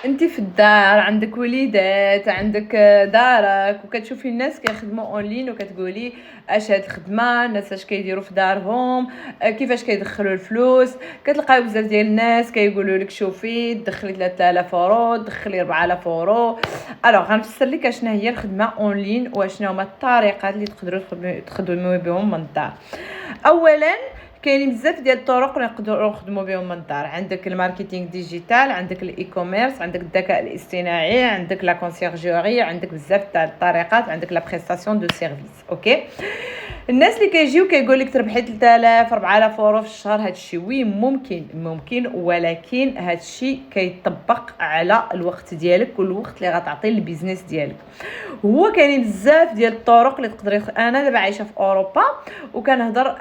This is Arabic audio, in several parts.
انت في الدار عندك وليدات، عندك دارك، وكتشوفي الناس كيخدموا اونلاين وكتقولي اش هاد الخدمه، الناس اش كيديروا في دارهم، كيفاش كيدخلوا الفلوس. كتلقاي بزاف ديال الناس كيقولوا لك شوفي دخلي 3000 اورو، دخلي 4000 اورو. الوغ غنفسر لك اشنا هي الخدمه اونلاين واشنا هما الطريقات اللي تقدروا تخدموا بهم من الدار. اولا كاينين بزاف ديال الطرق اللي نقدروا نخدموا بهم من الدار. عندك الماركتينغ ديجيتال، عندك الاي كوميرس، عندك الذكاء الاصطناعي، عندك لا كونسيرجوري، عندك بزاف تاع الطريقات، عندك لا بريستاسيون دو سيرفيس. اوكي، الناس اللي كيجيو كيقول لك تربحي 3000 4000 اورو في الشهر، هذا الشيء وي ممكن، ولكن هذا الشيء كيطبق على الوقت ديالك والوقت اللي غتعطي للبيزنس ديالك. هو كاينين بزاف ديال الطرق اللي تقدري. انا دابا عايشه في اوروبا وكنهضر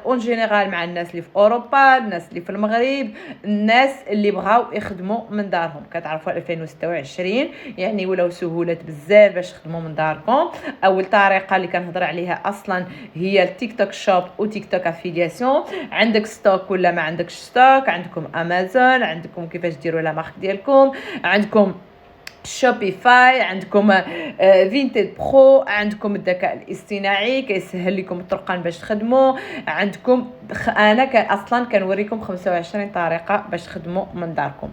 اون جينيرال مع الناس اللي في اوروبا، الناس اللي في المغرب، الناس اللي بغاو يخدموا من دارهم. كتعرفوا 2026 يعني ولاو سهولات بزاف باش تخدموا من داركم. اول طريقه اللي كنهضر عليها اصلا هي التيك توك شوب وتيك توك افيلياسيون. عندك ستوك ولا ما عندكش ستوك، عندكم امازون، عندكم كيفاش ديروا لا مارك ديالكم، عندكم شوبيفاي، عندكم فينتد برو، عندكم الذكاء الاصطناعي كيسهل لكم الطرقان باش تخدموا. عندكم انا اصلا كنوريكم 25 طريقه باش تخدموا من داركم.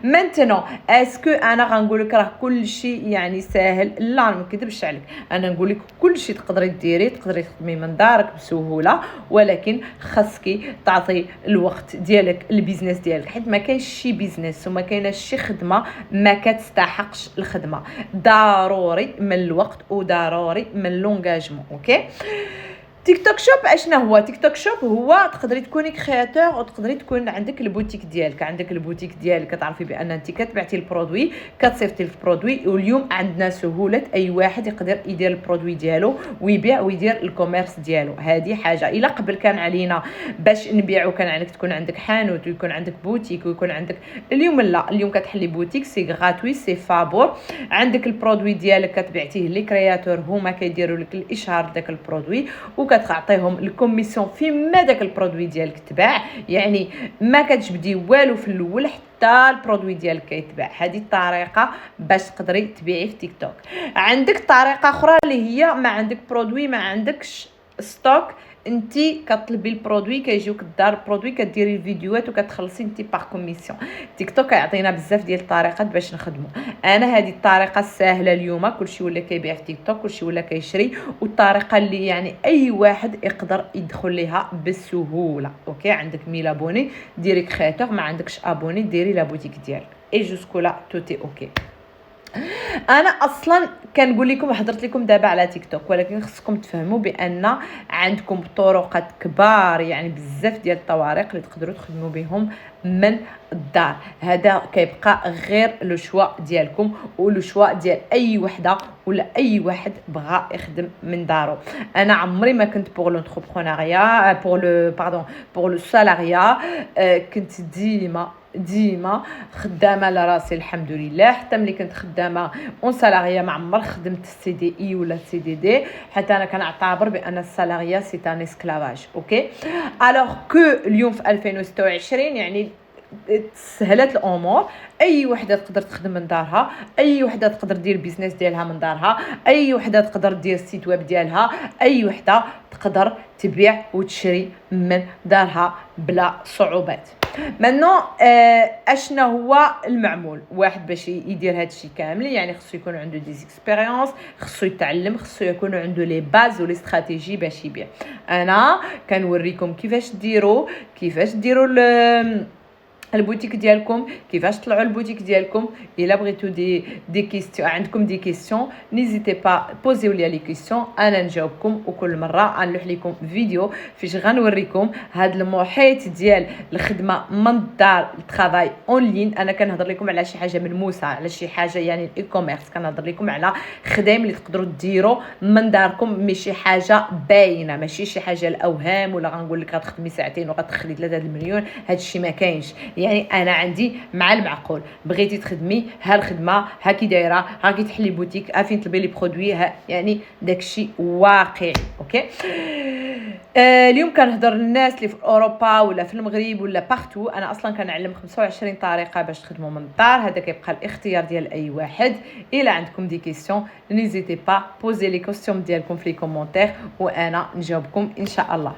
مانتنو اسكو انا غنقول لك راه كل شيء يعني ساهل؟ لا، ما نكذبش عليك، انا نقول لك كل شيء تقدري ديري، تقدري تخدمي من دارك بسهوله، ولكن خاصك تعطي الوقت ديالك البيزنس ديالك، حيت ما كاينش شي بيزنس وما كايناش شي خدمه ما كتستحقش الخدمه. ضروري من الوقت وضروري من لونجاجمون. اوكي، تيك توك شوب اشنا هو؟ تيك توك شوب هو تقدري تكوني كرياتور وتقدري تكون عندك البوتيك ديالك. عندك البوتيك ديالك كتعرفي بان انت كتبعتي البرودوي، كتصيفطي البرودوي، واليوم عندنا سهوله اي واحد يقدر يدير البرودوي ديالو ويبيع ويدير الكوميرس ديالو. هذه حاجه. الا قبل كان علينا باش نبيعو كان عليك تكون عندك حانوت ويكون عندك بوتيك ويكون عندك، اليوم لا، اليوم كتحلي بوتيك سي غراتوي سي فابور. عندك البرودوي ديالك كتبعتيه لي كرياتور، هما كيديروا لك الاشهار داك البرودوي وكتعطيهم الكوميسيون فيما داك البرودوي ديالك تباع. يعني ما كتجبدي والو في الاول حتى البرودوي ديالك كيتباع. هذه الطريقه باش تقدري تبيعي في تيك توك. عندك طريقه اخرى اللي هي ما عندك برودوي، ما عندكش ستوك، انتي كطلبي البرودوي كيجيوك الدار البرودوي، كديري الفيديوهات وكتخلصي انتي باغ كوميسيون. تيك توك يعطينا بزاف ديال الطريقات باش نخدموا. انا هذه الطريقه السهله اليوم، كلشي ولا كيبيع في تيك توك، كلشي ولا كيشري، والطريقه اللي يعني اي واحد يقدر يدخل ليها بسهوله. اوكي، عندك 1000 ابوني ديري كرياتور، ما عندكش ابوني ديري لا بوتيك ديالك، اي جوسكو لا توتي اوكي. انا اصلا كنقول لكم هضرت لكم دابا على تيك توك، ولكن خصكم تفهموا بان عندكم طرقات كبار، يعني بزاف ديال الطوارق اللي تقدروا تخدموا بهم من الدار. هذا كيبقى غير لو شوا ديالكم ولو شوا ديال اي وحده ولا اي واحد بغى يخدم من دارو. انا عمري ما كنت بور لونتربرونيا، بور لو سالاريا. كنت ديما خدامه لراسي الحمد لله. حتى ملي كنت خدامه اون سالاريا ما عمر خدمت السي دي اي ولا السي دي دي، حتى انا كنعتبر بان السالاريا سي ان اسكلافاج. اوكي، الوغ كو اليوم في 2026 يعني تسهلت الامور، اي وحده تقدر تخدم من دارها، اي وحده تقدر دير بيزنس ديالها من دارها، اي وحده تقدر دير السيت ويب ديالها، اي وحده تقدر تبيع وتشري من دارها بلا صعوبات. منو اشنا هو المعمول؟ واحد باش يدير هذا الشيء كامل يعني خصو يكون عنده دي اكسبيريونس، خصو يتعلم، خصو يكون عنده لي باز ولي استراتيجي باش يبيع. انا كنوريكم كيفاش ديروا البوتيك ديالكم، كيفاش طلعوا البوتيك ديالكم. الا بغيتو دي كيستيون، عندكم دي كيستيون، نيزيتي با بوزيو لي لي كيستيون، انا نجاوبكم. وكل مره غنلوح لكم فيديو فاش غنوريكم هذا المحيط ديال الخدمه من الدار، الترافاي اون لين. انا كنهضر لكم على شي حاجه ملموسه، على شي حاجه يعني الاي كوميرس، كنهضر لكم على خدام اللي تقدروا ديروا من داركم، ماشي حاجه باينه، ماشي شي حاجه الاوهام ولا غنقول لك غتخدمي ساعتين وغتدخلي 3 المليون. هذا الشيء ما كاينش. يعني انا عندي مع المعقول. بغيتي تخدمي ها الخدمه ها كي دايره، ها كي تحلي بوتيك، ها فين تلبي لي برودوي، يعني داكشي واقعي. اوكي. اليوم كنهضر للناس اللي في اوروبا ولا في المغرب ولا بارتو. انا اصلا كنعلم 25 طريقه باش تخدموا من الدار. هذا كيبقى الاختيار ديال اي واحد. الا عندكم دي كيسيون نيزيتي با بوزي لي كوستيون ديالكم في لي كومونتير وانا نجاوبكم ان شاء الله.